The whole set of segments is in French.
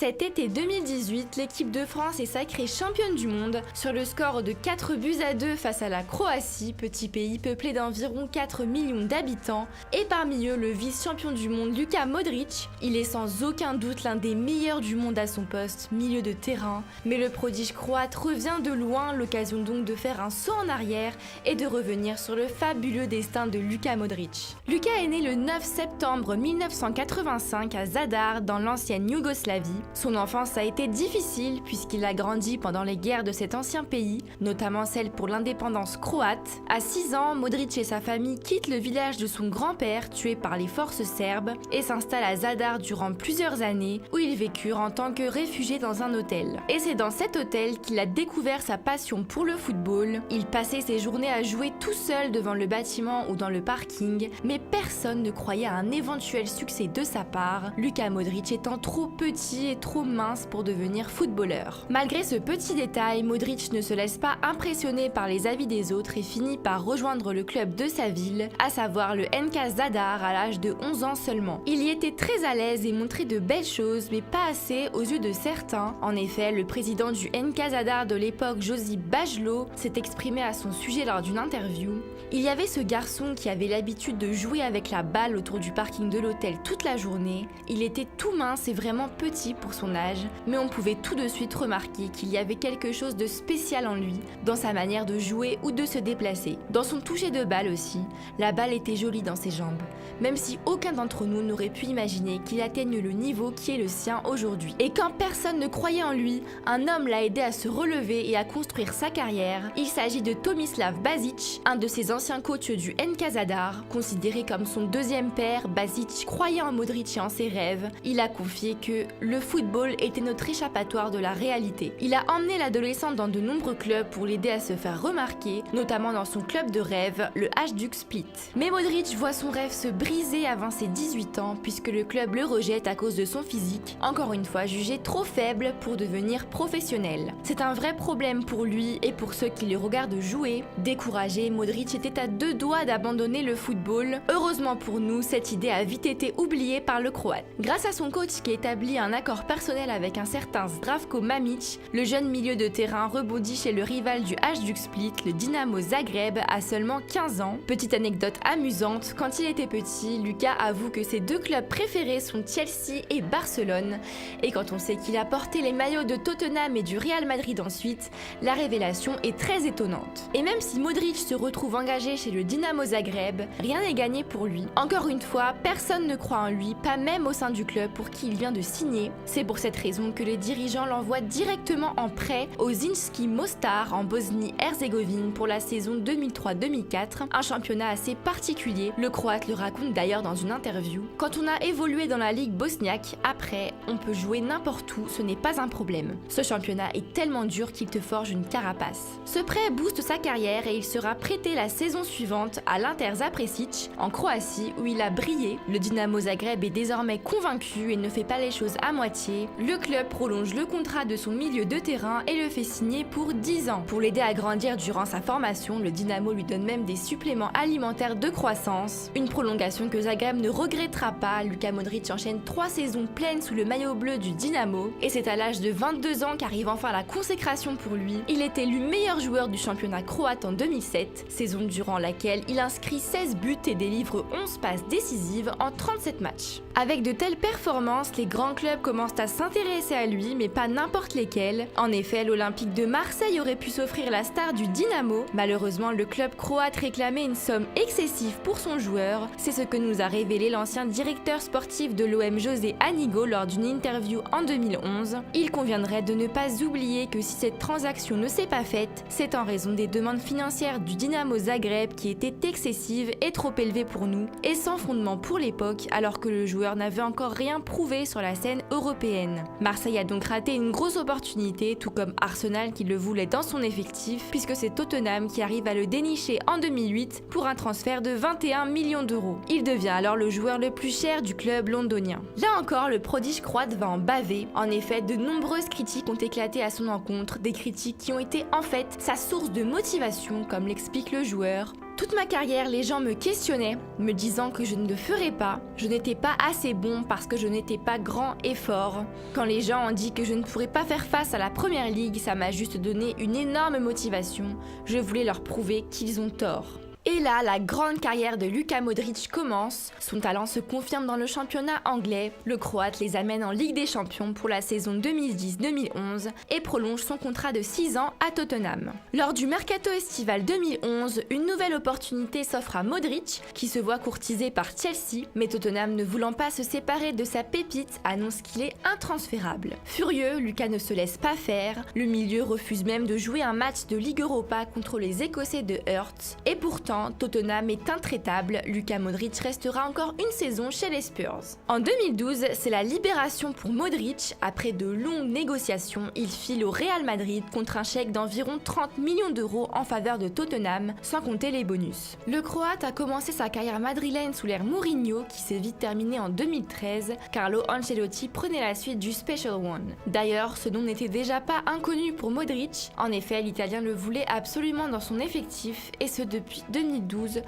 Cet été 2018, l'équipe de France est sacrée championne du monde sur le score de 4-2 face à la Croatie, petit pays peuplé d'environ 4 millions d'habitants, et parmi eux le vice-champion du monde Luka Modric. Il est sans aucun doute l'un des meilleurs du monde à son poste, milieu de terrain, mais le prodige croate revient de loin, l'occasion donc de faire un saut en arrière et de revenir sur le fabuleux destin de Luka Modric. Luka est né le 9 septembre 1985 à Zadar dans l'ancienne Yougoslavie. Son enfance a été difficile puisqu'il a grandi pendant les guerres de cet ancien pays, notamment celle pour l'indépendance croate. À 6 ans, Modric et sa famille quittent le village de son grand-père tué par les forces serbes et s'installent à Zadar durant plusieurs années où ils vécurent en tant que réfugiés dans un hôtel. Et c'est dans cet hôtel qu'il a découvert sa passion pour le football. Il passait ses journées à jouer tout seul devant le bâtiment ou dans le parking, mais personne ne croyait à un éventuel succès de sa part, Luka Modric étant trop petit et trop mince pour devenir footballeur. Malgré ce petit détail, Modric ne se laisse pas impressionner par les avis des autres et finit par rejoindre le club de sa ville, à savoir le NK Zadar à l'âge de 11 ans seulement. Il y était très à l'aise et montrait de belles choses, mais pas assez aux yeux de certains. En effet, le président du NK Zadar de l'époque, Josip Bajlo, s'est exprimé à son sujet lors d'une interview. Il y avait ce garçon qui avait l'habitude de jouer avec la balle autour du parking de l'hôtel toute la journée. Il était tout mince et vraiment petit pour son âge, mais on pouvait tout de suite remarquer qu'il y avait quelque chose de spécial en lui, dans sa manière de jouer ou de se déplacer. Dans son toucher de balle aussi, la balle était jolie dans ses jambes, même si aucun d'entre nous n'aurait pu imaginer qu'il atteigne le niveau qui est le sien aujourd'hui. Et quand personne ne croyait en lui, un homme l'a aidé à se relever et à construire sa carrière. Il s'agit de Tomislav Basic, un de ses anciens coachs du NK Zadar. Considéré comme son deuxième père, Basic croyait en Modric et en ses rêves. Il a confié que le football était notre échappatoire de la réalité. Il a emmené l'adolescent dans de nombreux clubs pour l'aider à se faire remarquer, notamment dans son club de rêve, le Hajduk Split. Mais Modric voit son rêve se briser avant ses 18 ans puisque le club le rejette à cause de son physique, encore une fois jugé trop faible pour devenir professionnel. C'est un vrai problème pour lui et pour ceux qui le regardent jouer. Découragé, Modric était à deux doigts d'abandonner le football. Heureusement pour nous, cette idée a vite été oubliée par le Croate. Grâce à son coach qui établit un accord personnel avec un certain Zdravko Mamić, le jeune milieu de terrain rebondit chez le rival du Hajduk Split, le Dinamo Zagreb, à seulement 15 ans. Petite anecdote amusante, quand il était petit, Luka avoue que ses deux clubs préférés sont Chelsea et Barcelone. Et quand on sait qu'il a porté les maillots de Tottenham et du Real Madrid ensuite, la révélation est très étonnante. Et même si Modric se retrouve engagé chez le Dinamo Zagreb, rien n'est gagné pour lui. Encore une fois, personne ne croit en lui, pas même au sein du club pour qui il vient de signer. C'est pour cette raison que les dirigeants l'envoient directement en prêt au Zrinjski Mostar en Bosnie-Herzégovine pour la saison 2003-2004, un championnat assez particulier. Le Croate le raconte d'ailleurs dans une interview. Quand on a évolué dans la ligue bosniaque, après, on peut jouer n'importe où, ce n'est pas un problème. Ce championnat est tellement dur qu'il te forge une carapace. Ce prêt booste sa carrière et il sera prêté la saison suivante à l'Inter Zapresic en Croatie où il a brillé. Le Dinamo Zagreb est désormais convaincu et ne fait pas les choses à moitié. Le club prolonge le contrat de son milieu de terrain et le fait signer pour 10 ans. Pour l'aider à grandir durant sa formation, le Dinamo lui donne même des suppléments alimentaires de croissance. Une prolongation que Zagreb ne regrettera pas. Luka Modric enchaîne 3 saisons pleines sous le maillot bleu du Dinamo et c'est à l'âge de 22 ans qu'arrive enfin la consécration pour lui. Il est élu meilleur joueur du championnat croate en 2007, saison durant laquelle il inscrit 16 buts et délivre 11 passes décisives en 37 matchs. Avec de telles performances, les grands clubs commencent à s'intéresser à lui, mais pas n'importe lesquels. En effet, l'Olympique de Marseille aurait pu s'offrir la star du Dinamo. Malheureusement, le club croate réclamait une somme excessive pour son joueur. C'est ce que nous a révélé l'ancien directeur sportif de l'OM José Anigo lors d'une interview en 2011. Il conviendrait de ne pas oublier que si cette transaction ne s'est pas faite, c'est en raison des demandes financières du Dinamo Zagreb qui étaient excessives et trop élevées pour nous, et sans fondement pour l'époque, alors que le joueur n'avait encore rien prouvé sur la scène européenne. Marseille a donc raté une grosse opportunité, tout comme Arsenal qui le voulait dans son effectif, puisque c'est Tottenham qui arrive à le dénicher en 2008 pour un transfert de 21 millions d'euros. Il devient alors le joueur le plus cher du club londonien. Là encore, le prodige croate va en baver. En effet, de nombreuses critiques ont éclaté à son encontre, des critiques qui ont été en fait sa source de motivation, comme l'explique le joueur. Toute ma carrière, les gens me questionnaient, me disant que je ne le ferais pas, je n'étais pas assez bon parce que je n'étais pas grand et fort. Quand les gens ont dit que je ne pourrais pas faire face à la première ligue, ça m'a juste donné une énorme motivation. Je voulais leur prouver qu'ils ont tort. Et là, la grande carrière de Luka Modric commence. Son talent se confirme dans le championnat anglais. Le Croate les amène en Ligue des Champions pour la saison 2010-2011 et prolonge son contrat de 6 ans à Tottenham. Lors du mercato estival 2011, une nouvelle opportunité s'offre à Modric, qui se voit courtisé par Chelsea, mais Tottenham, ne voulant pas se séparer de sa pépite, annonce qu'il est intransférable. Furieux, Luka ne se laisse pas faire. Le milieu refuse même de jouer un match de Ligue Europa contre les Écossais de Hearts, et pourtant Tottenham est intraitable, Luka Modric restera encore une saison chez les Spurs. En 2012, c'est la libération pour Modric. Après de longues négociations, il file au Real Madrid contre un chèque d'environ 30 millions d'euros en faveur de Tottenham, sans compter les bonus. Le Croate a commencé sa carrière madrilène sous l'ère Mourinho, qui s'est vite terminée en 2013. Carlo Ancelotti prenait la suite du Special One. D'ailleurs, ce nom n'était déjà pas inconnu pour Modric. En effet, l'Italien le voulait absolument dans son effectif, et ce depuis 2012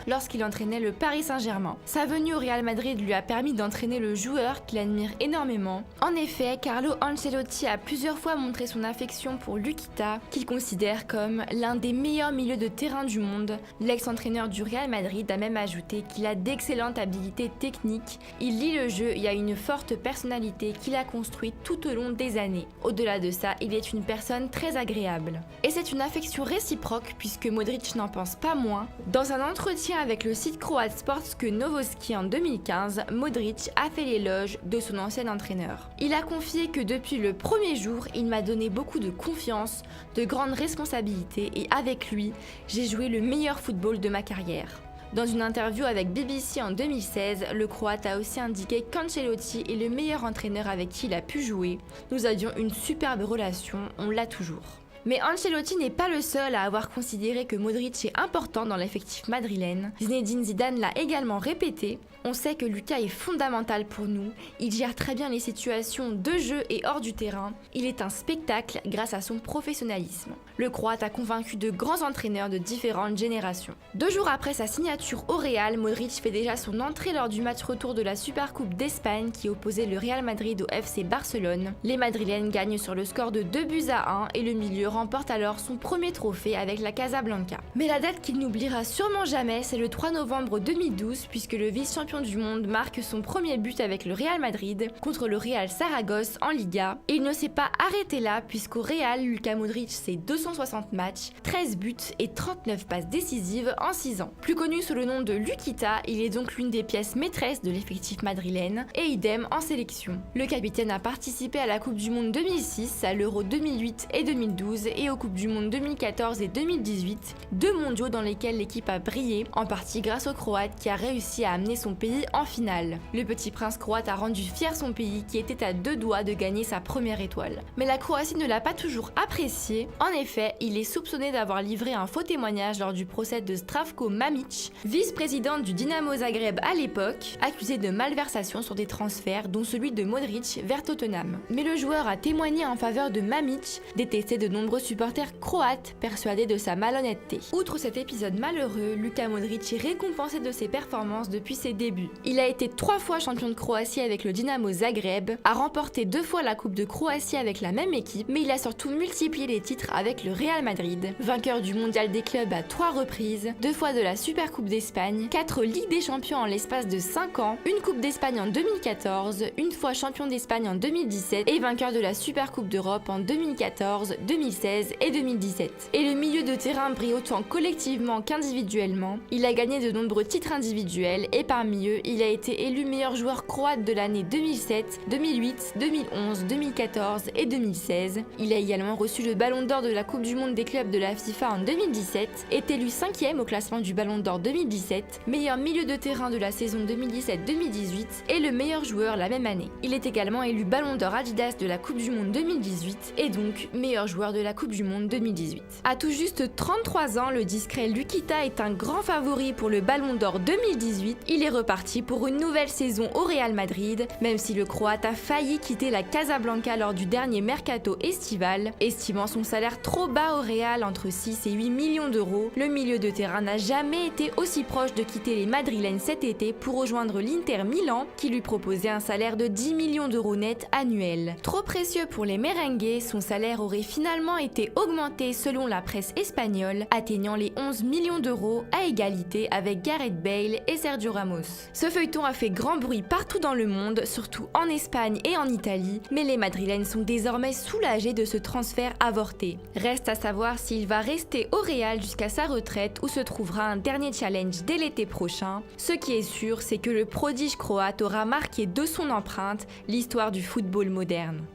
lorsqu'il entraînait le Paris Saint-Germain. Sa venue au Real Madrid lui a permis d'entraîner le joueur qu'il admire énormément. En effet, Carlo Ancelotti a plusieurs fois montré son affection pour Lukita, qu'il considère comme l'un des meilleurs milieux de terrain du monde. L'ex-entraîneur du Real Madrid a même ajouté qu'il a d'excellentes habilités techniques, il lit le jeu et a une forte personnalité qu'il a construite tout au long des années. Au-delà de ça, il est une personne très agréable. Et c'est une affection réciproque puisque Modric n'en pense pas moins. Dans un entretien avec le site croate Sportske Novosti en 2015, Modric a fait l'éloge de son ancien entraîneur. Il a confié que depuis le premier jour, il m'a donné beaucoup de confiance, de grandes responsabilités et avec lui, j'ai joué le meilleur football de ma carrière. Dans une interview avec BBC en 2016, le Croate a aussi indiqué qu'Ancelotti est le meilleur entraîneur avec qui il a pu jouer. Nous avions une superbe relation, on l'a toujours. Mais Ancelotti n'est pas le seul à avoir considéré que Modric est important dans l'effectif madrilène. Zinedine Zidane l'a également répété. On sait que Luka est fondamental pour nous, il gère très bien les situations de jeu et hors du terrain, il est un spectacle grâce à son professionnalisme. Le Croate a convaincu de grands entraîneurs de différentes générations. 2 jours après sa signature au Real, Modric fait déjà son entrée lors du match retour de la Supercoupe d'Espagne qui opposait le Real Madrid au FC Barcelone. Les Madrilènes gagnent sur le score de 2-1 et le milieu remporte alors son premier trophée avec la Casablanca. Mais la date qu'il n'oubliera sûrement jamais, c'est le 3 novembre 2012 puisque le vice-champion du monde marque son premier but avec le Real Madrid contre le Real Saragosse en Liga. Et il ne s'est pas arrêté là puisqu'au Real, Luka Modric c'est 260 matchs, 13 buts et 39 passes décisives en 6 ans. Plus connu sous le nom de Lukita, il est donc l'une des pièces maîtresses de l'effectif madrilène et idem en sélection. Le capitaine a participé à la Coupe du Monde 2006, à l'Euro 2008 et 2012 et aux Coupes du Monde 2014 et 2018, 2 mondiaux dans lesquels l'équipe a brillé, en partie grâce au Croate qui a réussi à amener son pays en finale. Le petit prince croate a rendu fier son pays qui était à 2 doigts de gagner sa première étoile. Mais la Croatie ne l'a pas toujours apprécié. En effet, il est soupçonné d'avoir livré un faux témoignage lors du procès de Zdravko Mamić, vice-président du Dinamo Zagreb à l'époque, accusé de malversation sur des transferts dont celui de Modric vers Tottenham. Mais le joueur a témoigné en faveur de Mamić, détesté de nombreux supporters croates persuadés de sa malhonnêteté. Outre cet épisode malheureux, Luka Modric est récompensé de ses performances depuis ses débuts. Il a été 3 fois champion de Croatie avec le Dinamo Zagreb, a remporté 2 fois la Coupe de Croatie avec la même équipe, mais il a surtout multiplié les titres avec le Real Madrid, vainqueur du mondial des clubs à 3 reprises, 2 fois de la Supercoupe d'Espagne, 4 Ligues des Champions en l'espace de 5 ans, une Coupe d'Espagne en 2014, une fois champion d'Espagne en 2017 et vainqueur de la Supercoupe d'Europe en 2014, 2016 et 2017. Et le milieu de terrain brille autant collectivement qu'individuellement. Il a gagné de nombreux titres individuels et parmi eux, il a été élu meilleur joueur croate de l'année 2007, 2008, 2011, 2014 et 2016. Il a également reçu le Ballon d'Or de la Coupe du Monde des clubs de la FIFA en 2017, est élu 5e au classement du Ballon d'Or 2017, meilleur milieu de terrain de la saison 2017-2018 et le meilleur joueur la même année. Il est également élu Ballon d'Or Adidas de la Coupe du Monde 2018 et donc meilleur joueur de la la Coupe du Monde 2018. À tout juste 33 ans, le discret Lukita est un grand favori pour le Ballon d'Or 2018. Il est reparti pour une nouvelle saison au Real Madrid, même si le Croate a failli quitter la Casablanca lors du dernier mercato estival. Estimant son salaire trop bas au Real, entre 6 et 8 millions d'euros, le milieu de terrain n'a jamais été aussi proche de quitter les Madrilènes cet été pour rejoindre l'Inter Milan, qui lui proposait un salaire de 10 millions d'euros net annuels. Trop précieux pour les merengues, son salaire aurait finalement été augmenté selon la presse espagnole, atteignant les 11 millions d'euros à égalité avec Gareth Bale et Sergio Ramos. Ce feuilleton a fait grand bruit partout dans le monde, surtout en Espagne et en Italie, mais les Madrilènes sont désormais soulagés de ce transfert avorté. Reste à savoir s'il va rester au Real jusqu'à sa retraite ou se trouvera un dernier challenge dès l'été prochain. Ce qui est sûr, c'est que le prodige croate aura marqué de son empreinte l'histoire du football moderne.